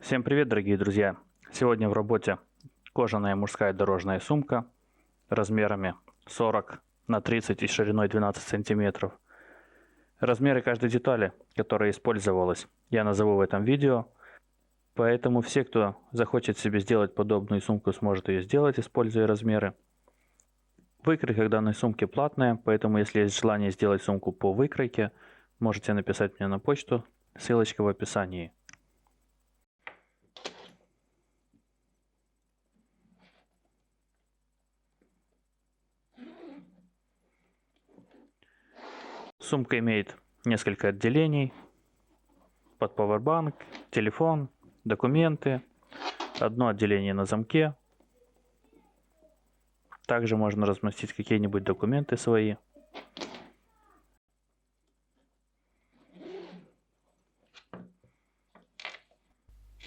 Всем привет, дорогие друзья! Сегодня в работе кожаная мужская дорожная сумка размерами 40 на 30 и шириной 12 сантиметров. Размеры каждой детали, которая использовалась, я назову в этом видео. Поэтому все, кто захочет себе сделать подобную сумку, сможет ее сделать, используя размеры. Выкройка данной сумки платная, поэтому если есть желание сделать сумку по выкройке, можете написать мне на почту, ссылочка в описании. Сумка имеет несколько отделений: под пауэрбанк, телефон, документы, одно отделение на замке. Также можно разместить какие-нибудь документы свои.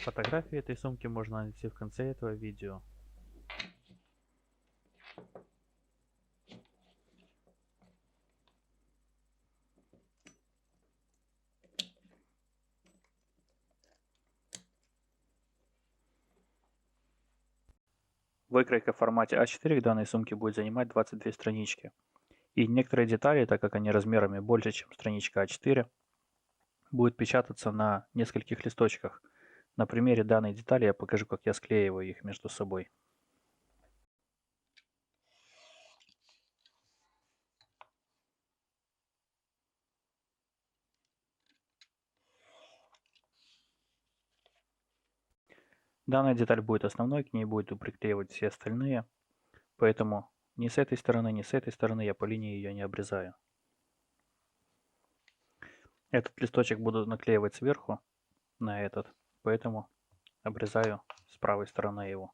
Фотографии этой сумки можно найти в конце этого видео. Выкройка в формате А4 к данной сумке будет занимать 22 странички. И некоторые детали, так как они размерами больше, чем страничка А4, будут печататься на нескольких листочках. На примере данной детали я покажу, как я склеиваю их между собой. Данная деталь будет основной, к ней буду приклеивать все остальные, поэтому ни с этой стороны, ни с этой стороны я по линии ее не обрезаю. Этот листочек буду наклеивать сверху на этот, поэтому обрезаю с правой стороны его.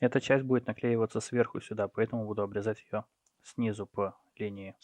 Эта часть будет наклеиваться сверху сюда, поэтому буду обрезать ее снизу по линии.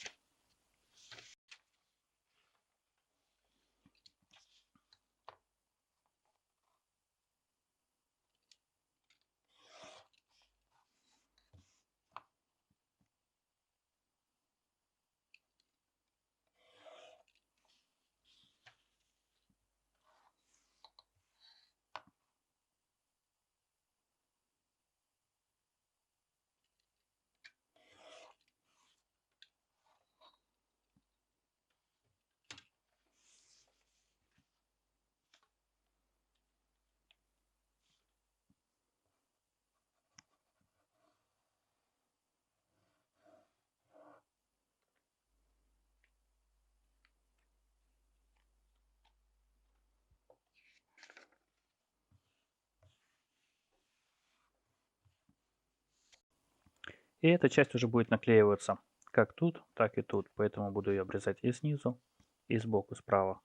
И эта часть уже будет наклеиваться как тут, так и тут, поэтому буду ее обрезать и снизу, и сбоку справа.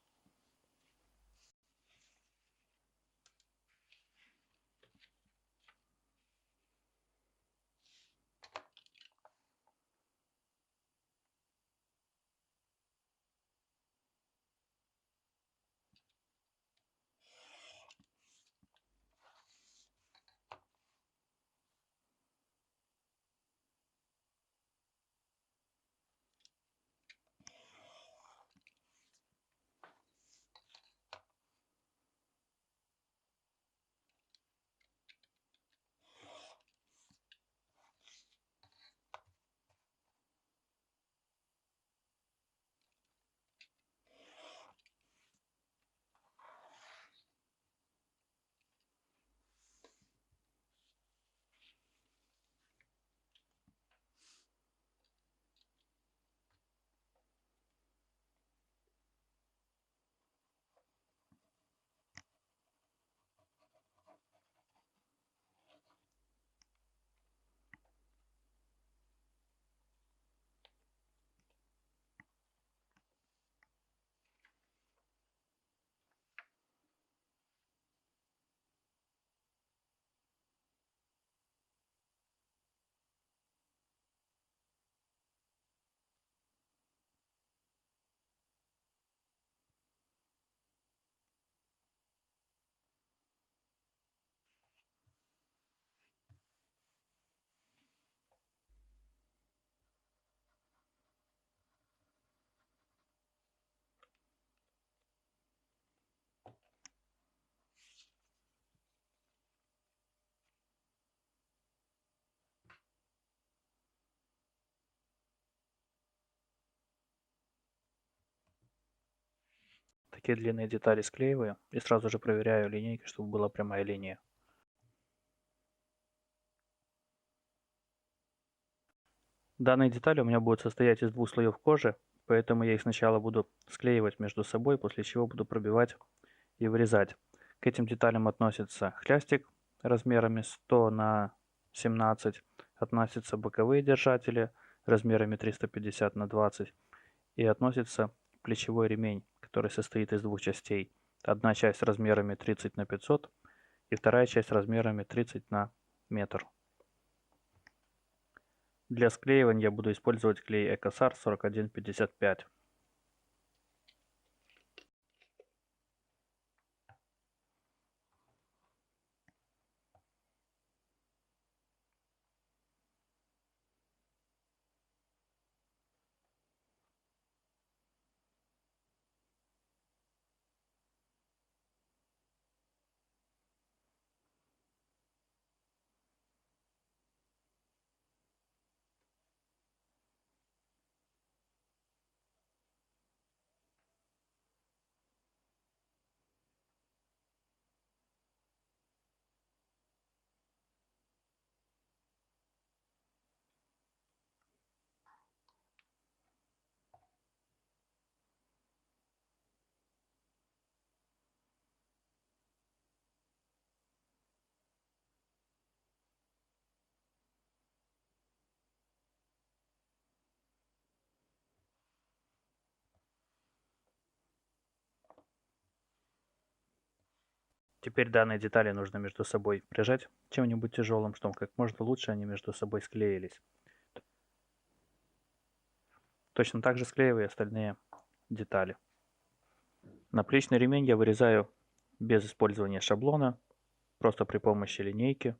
такие длинные детали склеиваю и сразу же проверяю линейкой, чтобы была прямая линия. Данные детали у меня будут состоять из двух слоев кожи, поэтому я их сначала буду склеивать между собой, после чего буду пробивать и вырезать. К этим деталям относится хлястик размерами 100 на 17, относятся боковые держатели размерами 350 на 20 и относится плечевой ремень, который состоит из двух частей. Одна часть размерами 30 на 500 и вторая часть размерами 30 на метр. Для склеивания я буду использовать клей EcoSar 4155. Теперь данные детали нужно между собой прижать чем-нибудь тяжелым, чтобы как можно лучше они между собой склеились. Точно так же склеиваю и остальные детали. Наплечный ремень я вырезаю без использования шаблона, просто при помощи линейки.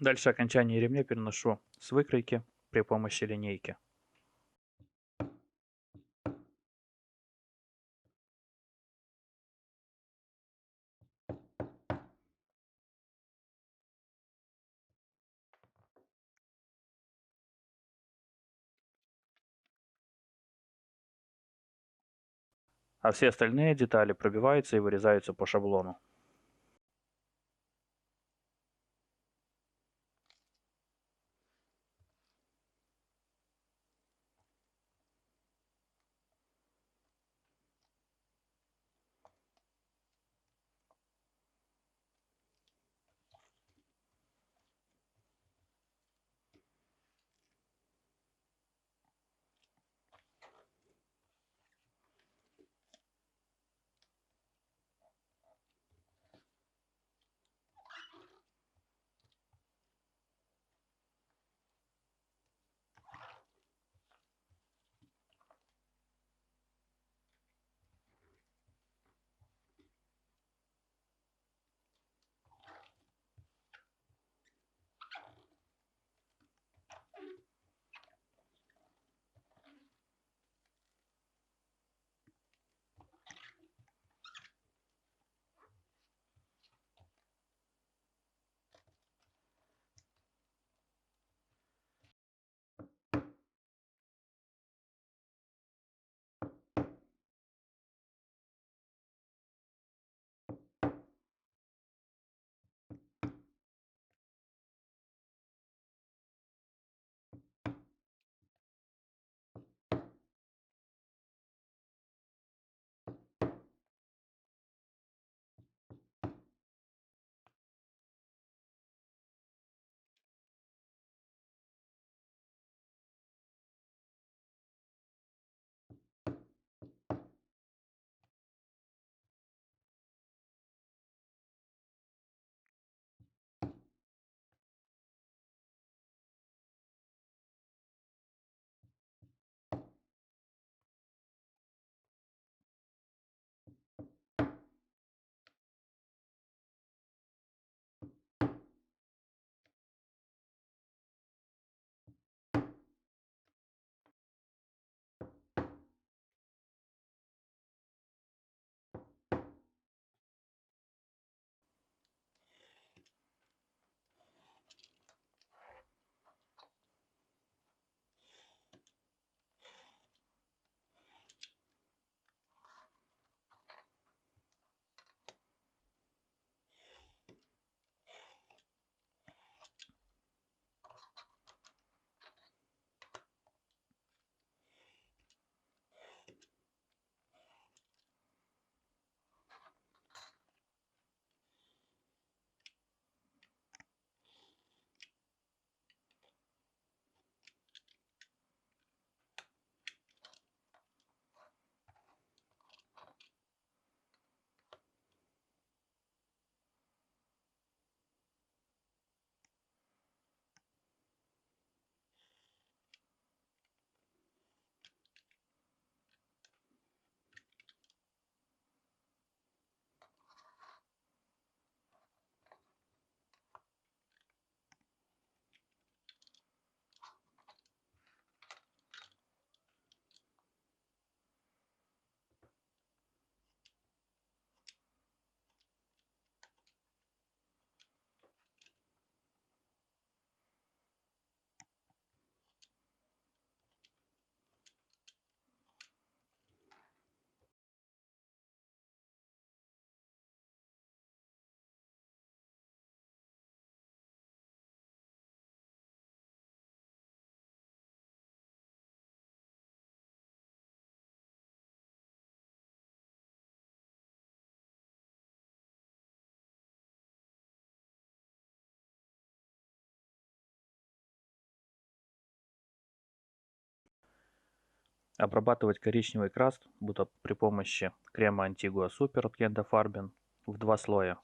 Дальше окончание ремня переношу с выкройки при помощи линейки. А все остальные детали пробиваются и вырезаются по шаблону. Обрабатывать коричневый краст буду при помощи крема Antigua Super от Genda Farben в 2 слоя.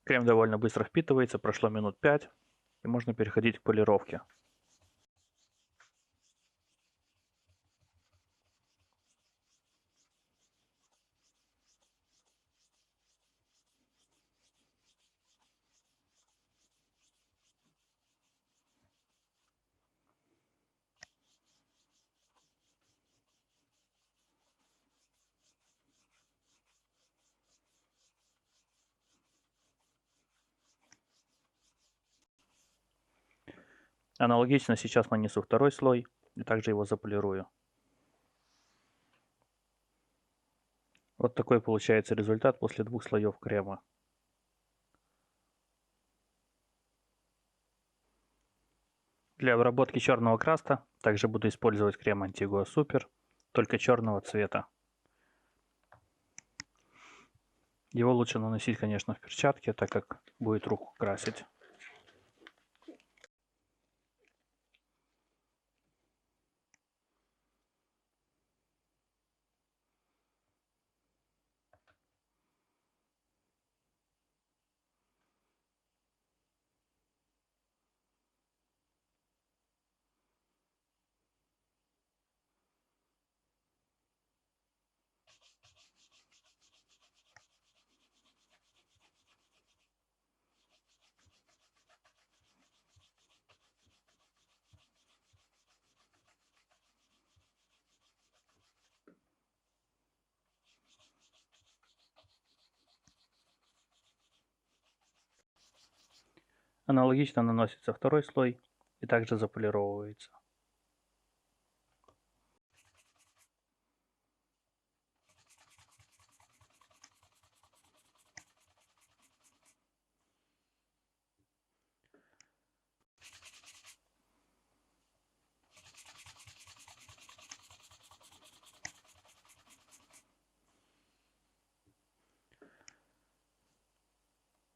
Крем довольно быстро впитывается, прошло минут 5, и можно переходить к полировке. Аналогично сейчас нанесу второй слой и также его заполирую. Вот такой получается результат после 2 слоев крема. Для обработки черного краста также буду использовать крем Antigua Super, только черного цвета. Его лучше наносить, конечно, в перчатке, так как будет руку красить. Аналогично наносится второй слой и также заполировывается.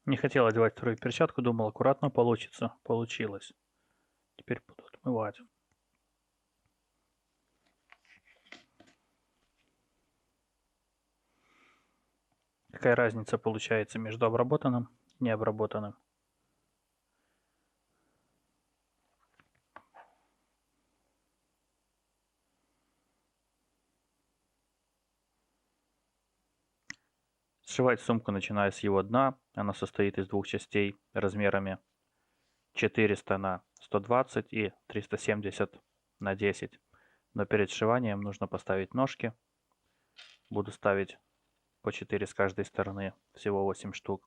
Не хотел одевать вторую перчатку, думал, аккуратно получится. Получилось. Теперь буду отмывать. Какая разница получается между обработанным и необработанным? Сшивать сумку начиная с его дна. Она состоит из 2 частей размерами 400 на 120 и 370 на 10. Но перед сшиванием нужно поставить ножки. Буду ставить по 4 с каждой стороны, всего 8 штук.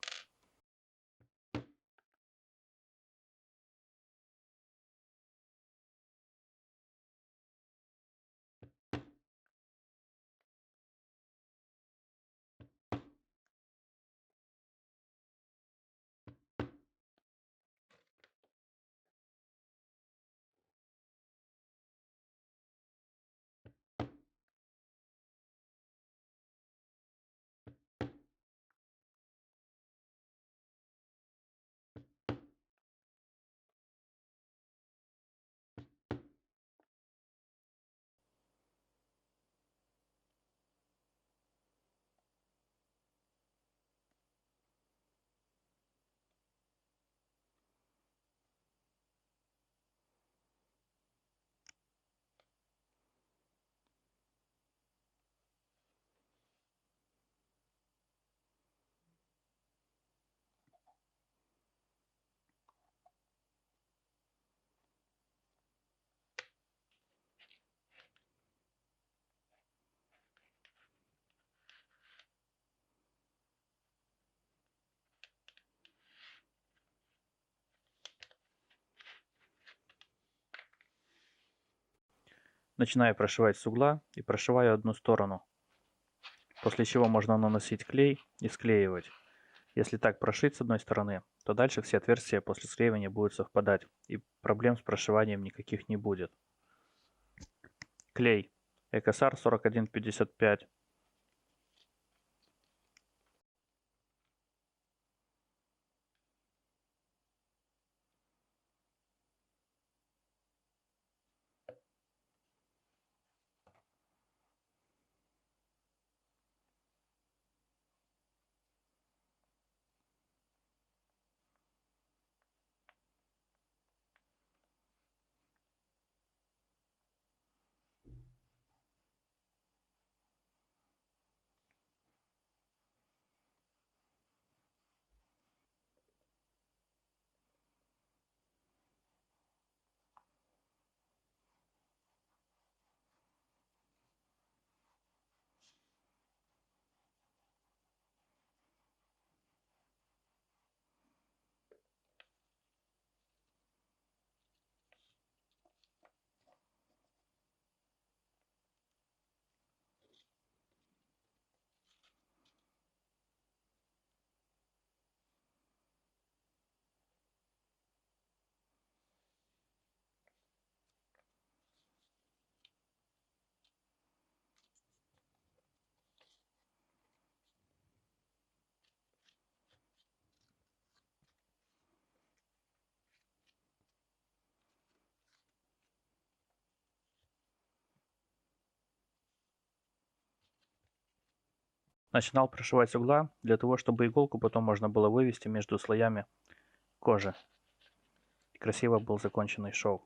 Начинаю прошивать с угла и прошиваю одну сторону, после чего можно наносить клей и склеивать. Если так прошить с одной стороны, то дальше все отверстия после склеивания будут совпадать, и проблем с прошиванием никаких не будет. Клей Экосар 4155. Начинал прошивать с угла для того, чтобы иголку потом можно было вывести между слоями кожи. И красиво был законченный шов.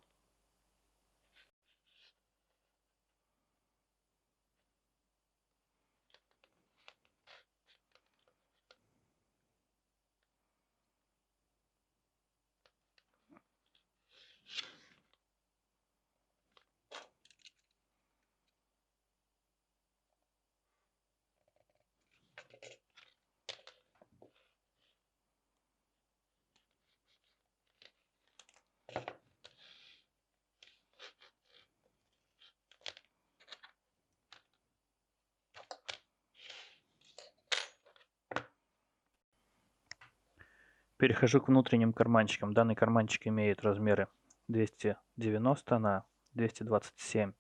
Перехожу к внутренним карманчикам. Данный карманчик имеет размеры 290 на 227.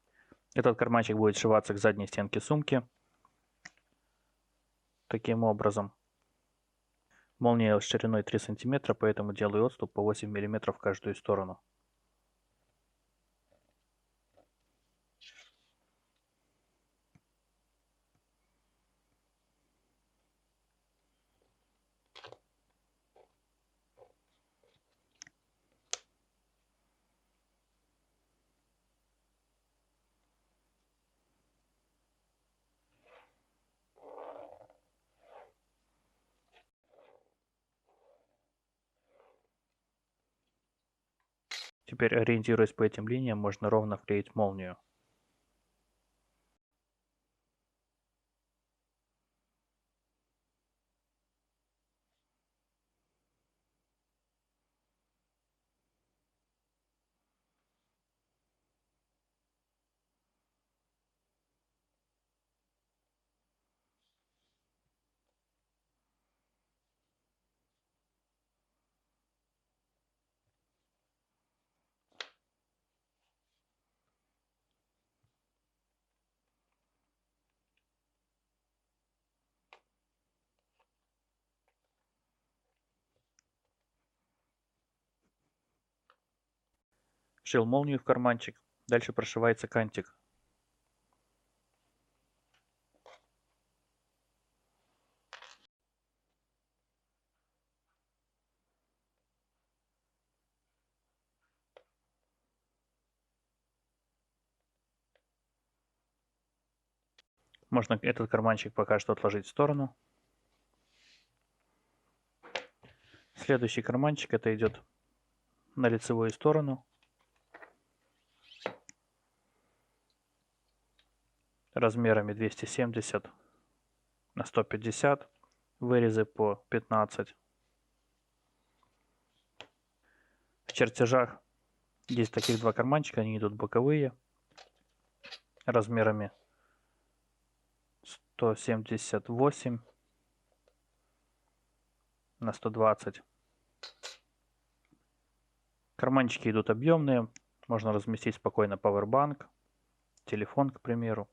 Этот карманчик будет сшиваться к задней стенке сумки. Таким образом. Молния шириной 3 см, поэтому делаю отступ по 8 мм в каждую сторону. Теперь, ориентируясь по этим линиям, можно ровно вклеить молнию. Вшил молнию в карманчик. Дальше прошивается кантик. Можно этот карманчик пока что отложить в сторону. Следующий карманчик, это идет на лицевую сторону. Размерами 270 на 150. Вырезы по 15. В чертежах есть таких два карманчика, они идут боковые. размерами 178 на 120. Карманчики идут объемные. Можно разместить спокойно пауэрбанк, телефон, к примеру.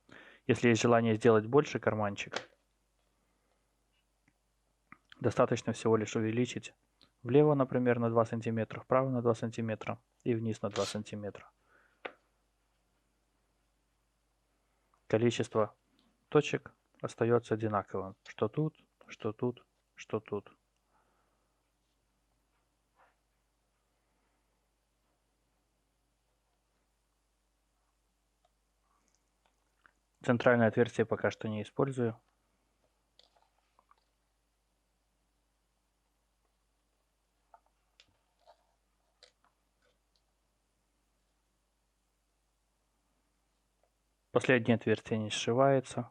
Если есть желание сделать больше карманчик, достаточно всего лишь увеличить влево, например, на 2 см, вправо на 2 см и вниз на 2 см. Количество точек остается одинаковым. Что тут, что тут, что тут. Центральное отверстие пока что не использую. Последнее отверстие не сшивается.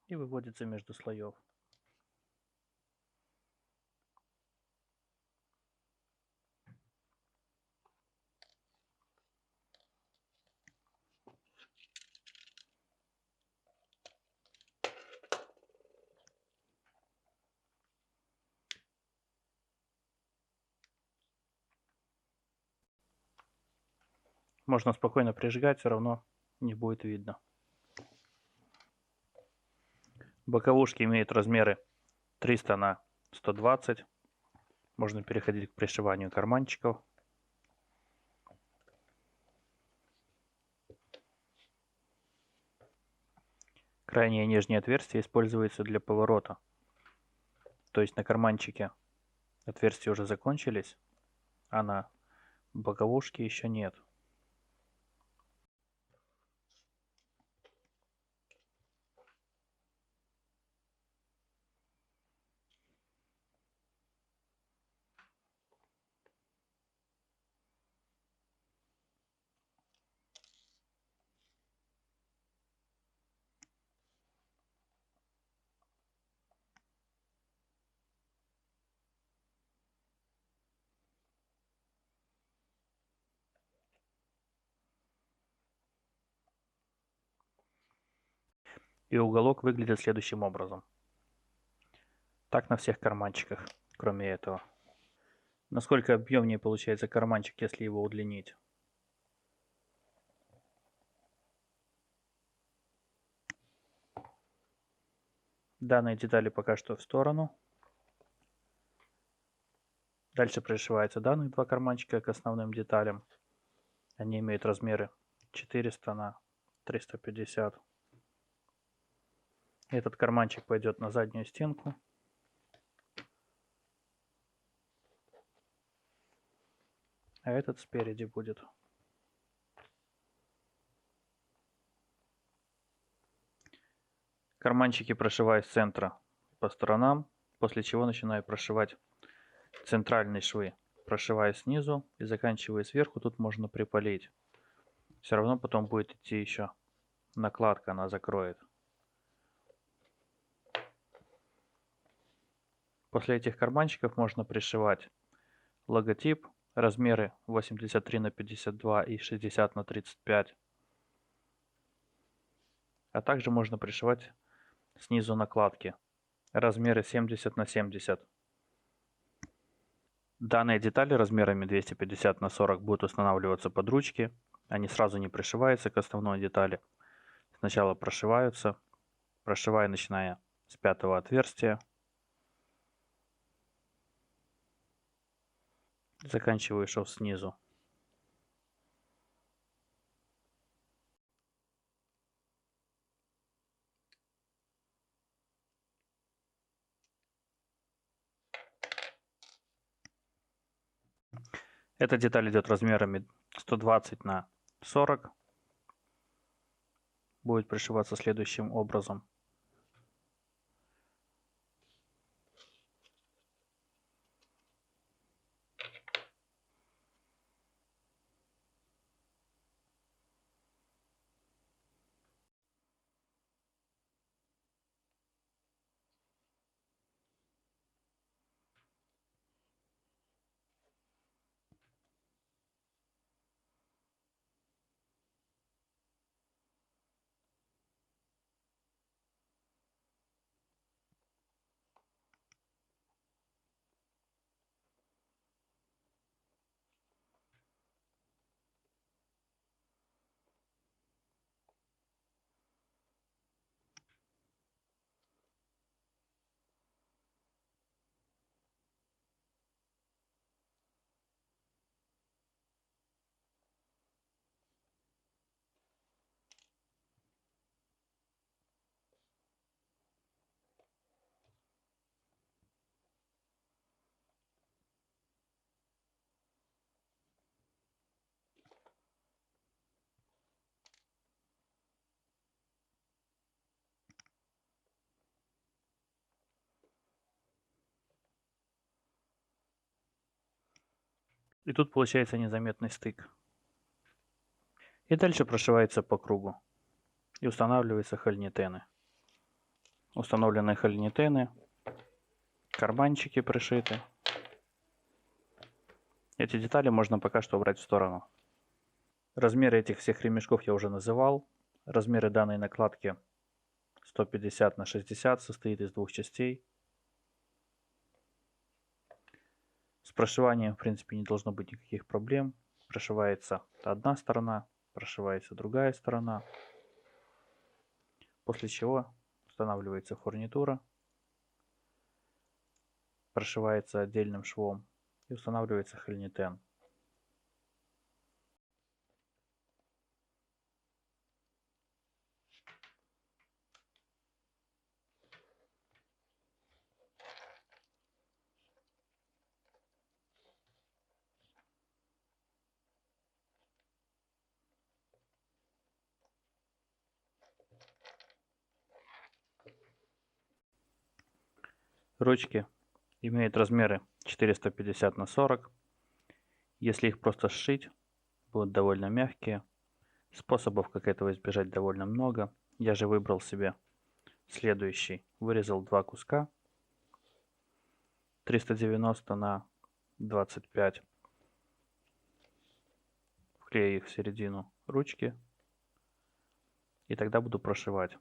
И выводится между слоев. Можно спокойно прижигать, все равно не будет видно. Боковушки имеют размеры 300 на 120. Можно переходить к пришиванию карманчиков. Крайнее нижнее отверстие используется для поворота. То есть на карманчике отверстия уже закончились, а на боковушке еще нет. И уголок выглядит следующим образом. Так на всех карманчиках, кроме этого. Насколько объемнее получается карманчик, если его удлинить? Данные детали пока что в сторону. Дальше пришиваются данные два карманчика к основным деталям. Они имеют размеры 400 на 350. Этот карманчик пойдет на заднюю стенку. А этот спереди будет. Карманчики прошиваю с центра по сторонам, после чего начинаю прошивать центральные швы. Прошиваю снизу и заканчиваю сверху. Тут можно припалить. Все равно потом будет идти еще накладка, она закроет. После этих карманчиков можно пришивать логотип, размеры 83 на 52 и 60 на 35. А также можно пришивать снизу накладки, размеры 70 на 70. Данные детали размерами 250 на 40 будут устанавливаться под ручки. Они сразу не пришиваются к основной детали. Сначала прошиваются. Прошиваю, начиная с пятого отверстия. Заканчиваю шов снизу. Эта деталь идет размерами 120 на 40. будет пришиваться следующим образом. И тут получается незаметный стык. И дальше прошивается по кругу. И устанавливаются хольнитены. Установлены хольнитены. Карманчики пришиты. Эти детали можно пока что убрать в сторону. Размеры этих всех ремешков я уже называл. Размеры данной накладки 150 на 60, состоит из двух частей. С прошиванием, в принципе, не должно быть никаких проблем. Прошивается одна сторона, прошивается другая сторона. После чего устанавливается фурнитура, прошивается отдельным швом и устанавливается хольнитен. Ручки имеют размеры 450 на 40. Если их просто сшить, будут довольно мягкие. Способов, как этого избежать, довольно много. Я же выбрал себе следующий. Вырезал два куска 390 на 25. Вклею их в середину ручки. И тогда буду прошивать.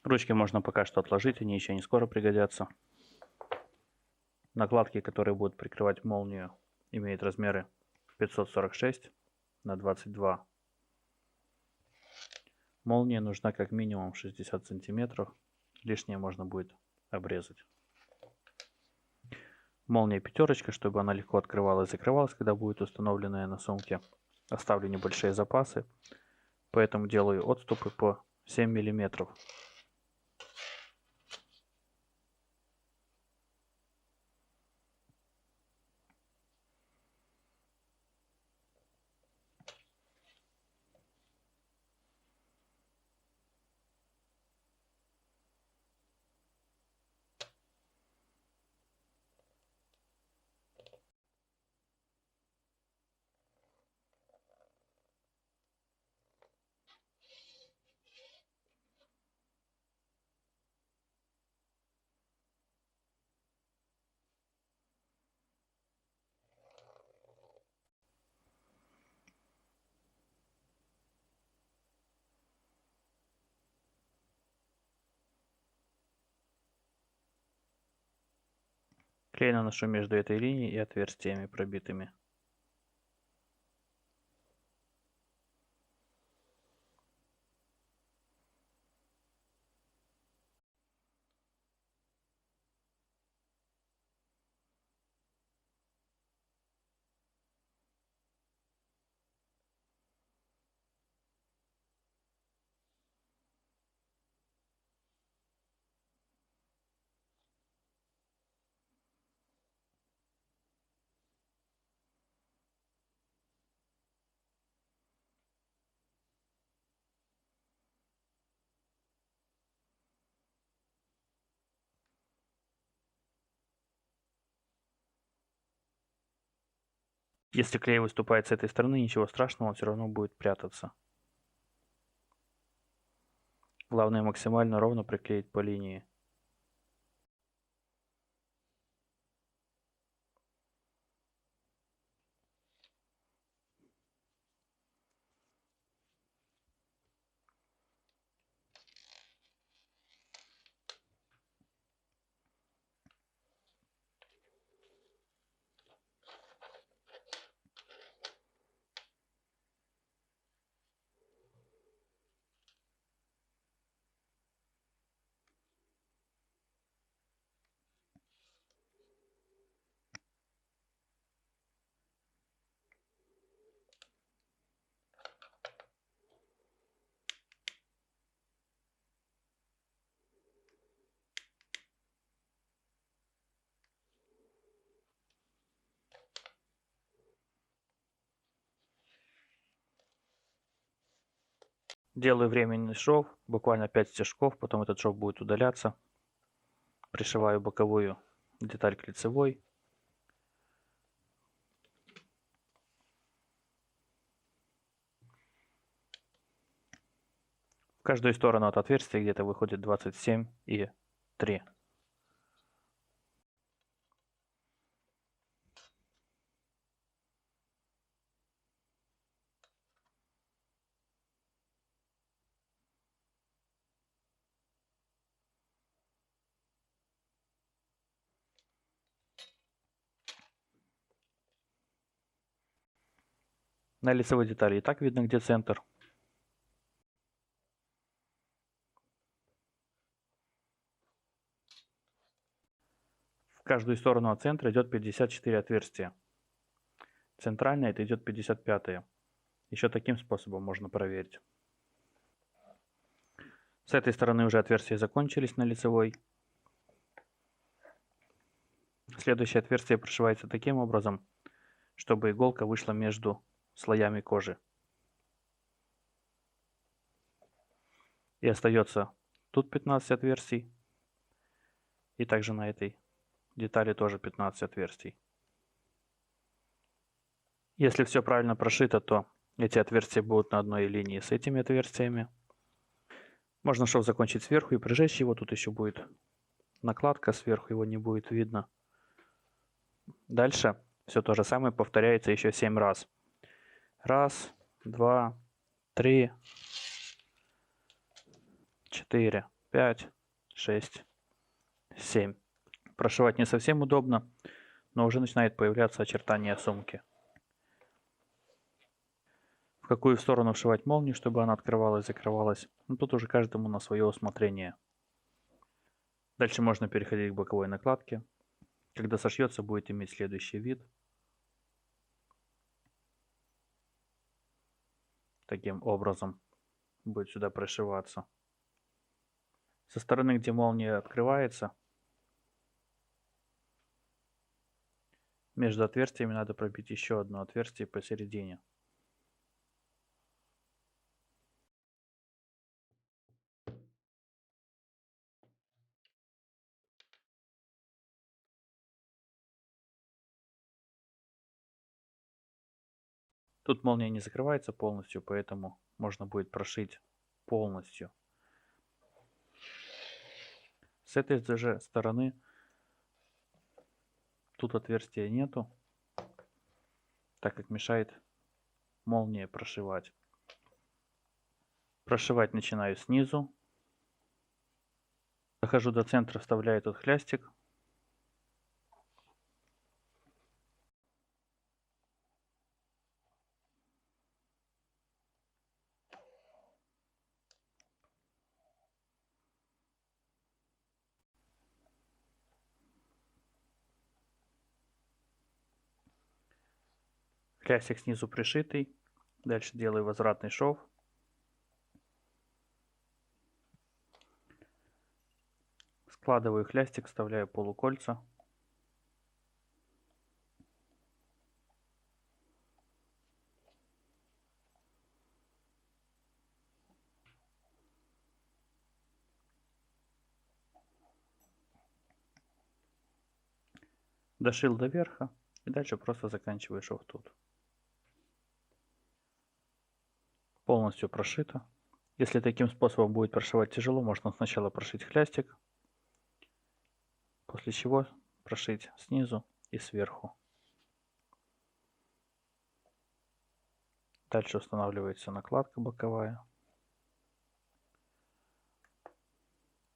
Ручки можно пока что отложить, они еще не скоро пригодятся. Накладки, которые будут прикрывать молнию, имеют размеры 546 на 22. Молния нужна как минимум 60 сантиметров. Лишнее можно будет обрезать. Молния пятерочка, чтобы она легко открывалась и закрывалась, когда будет установленная на сумке. Оставлю небольшие запасы, поэтому делаю отступы по 7 миллиметров. Клей наношу между этой линией и отверстиями пробитыми. Если клей выступает с этой стороны, ничего страшного, он все равно будет прятаться. Главное максимально ровно приклеить по линии. Делаю временный шов, буквально 5 стежков, потом этот шов будет удаляться. Пришиваю боковую деталь к лицевой. В каждую сторону от отверстия где-то выходит 27 и 3. На лицевой детали и так видно, где центр. В каждую сторону от центра идет 54 отверстия. Центральное это идет 55. Еще таким способом можно проверить. С этой стороны уже отверстия закончились на лицевой. Следующее отверстие прошивается таким образом, чтобы иголка вышла между слоями кожи. И остается тут 15 отверстий. И также на этой детали тоже 15 отверстий. Если все правильно прошито, то эти отверстия будут на одной линии с этими отверстиями. Можно шов закончить сверху и прижечь его. Тут еще будет накладка сверху, его не будет видно. Дальше все то же самое повторяется еще 7 раз. 1, 2, 3, 4, 5, 6, 7. Прошивать не совсем удобно, но уже начинает появляться очертания сумки. В какую сторону вшивать молнию, чтобы она открывалась, закрывалась, тут уже каждому на свое усмотрение. Дальше можно переходить к боковой накладке. Когда сошьется, будет иметь следующий вид. Таким образом будет сюда прошиваться. Со стороны, где молния открывается, между отверстиями надо пробить еще одно отверстие посередине. Тут молния не закрывается полностью, поэтому можно будет прошить полностью. С этой же стороны тут отверстия нету, так как мешает молнии прошивать. Прошивать начинаю снизу. Дохожу до центра, вставляю тут хлястик. Хлястик снизу пришитый. Дальше делаю возвратный шов. Складываю хлястик, вставляю полукольца. Дошил до верха и дальше просто заканчиваю шов тут. Полностью прошито. Если таким способом будет прошивать тяжело, можно сначала прошить хлястик, после чего прошить снизу и сверху. Дальше устанавливается накладка боковая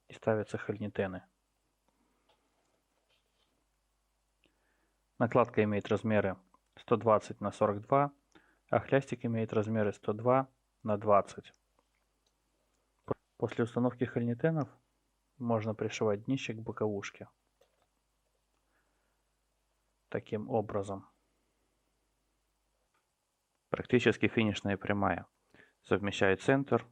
и ставятся хольнитены. Накладка имеет размеры 120 на 42, а хлястик имеет размеры 102 на 20. После установки хольнитенов можно пришивать днище к боковушке. Таким образом. Практически финишная прямая. Совмещает центр.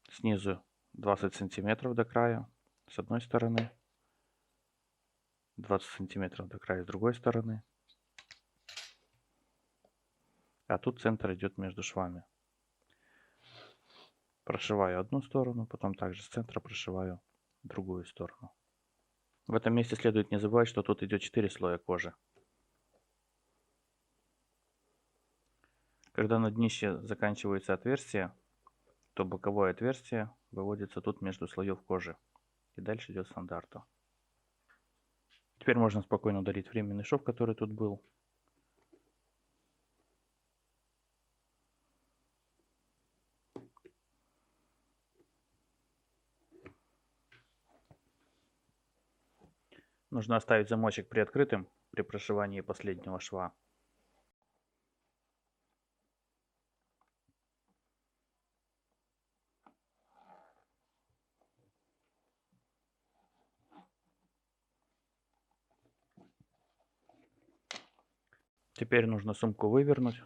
Снизу 20 сантиметров до края с одной стороны. 20 сантиметров до края с другой стороны. А тут центр идет между швами. Прошиваю одну сторону, потом также с центра прошиваю другую сторону. В этом месте следует не забывать, что тут идет 4 слоя кожи. Когда на днище заканчивается отверстие, то боковое отверстие выводится тут между слоев кожи. И дальше идет стандарту. Теперь можно спокойно удалить временный шов, который тут был. Нужно оставить замочек приоткрытым при прошивании последнего шва. Теперь нужно сумку вывернуть.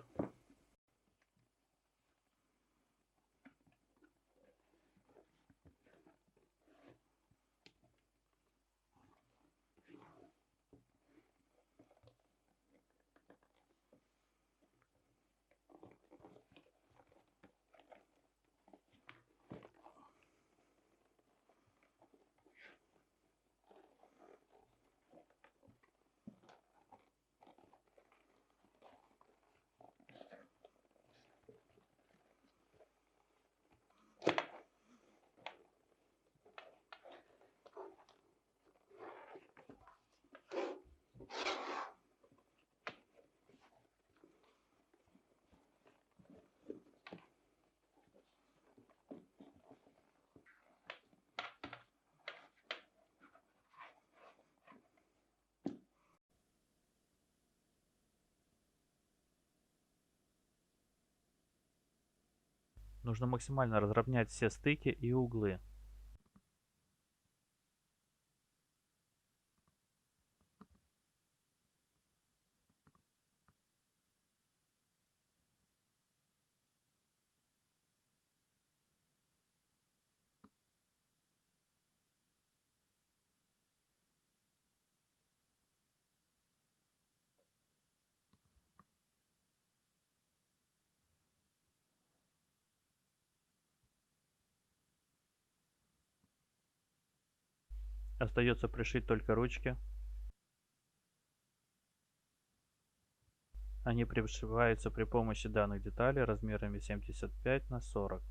Нужно максимально разровнять все стыки и углы. Остается пришить только ручки. Они пришиваются при помощи данных деталей размерами 75 на 40.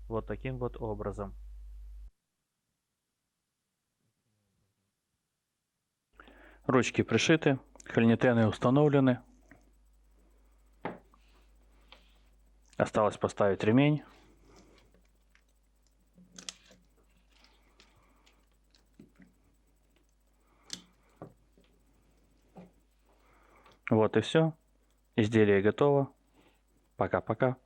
Вот таким вот образом. Ручки пришиты, хольнитены установлены. Осталось поставить ремень. Вот и все. Изделие готово. Пока-пока.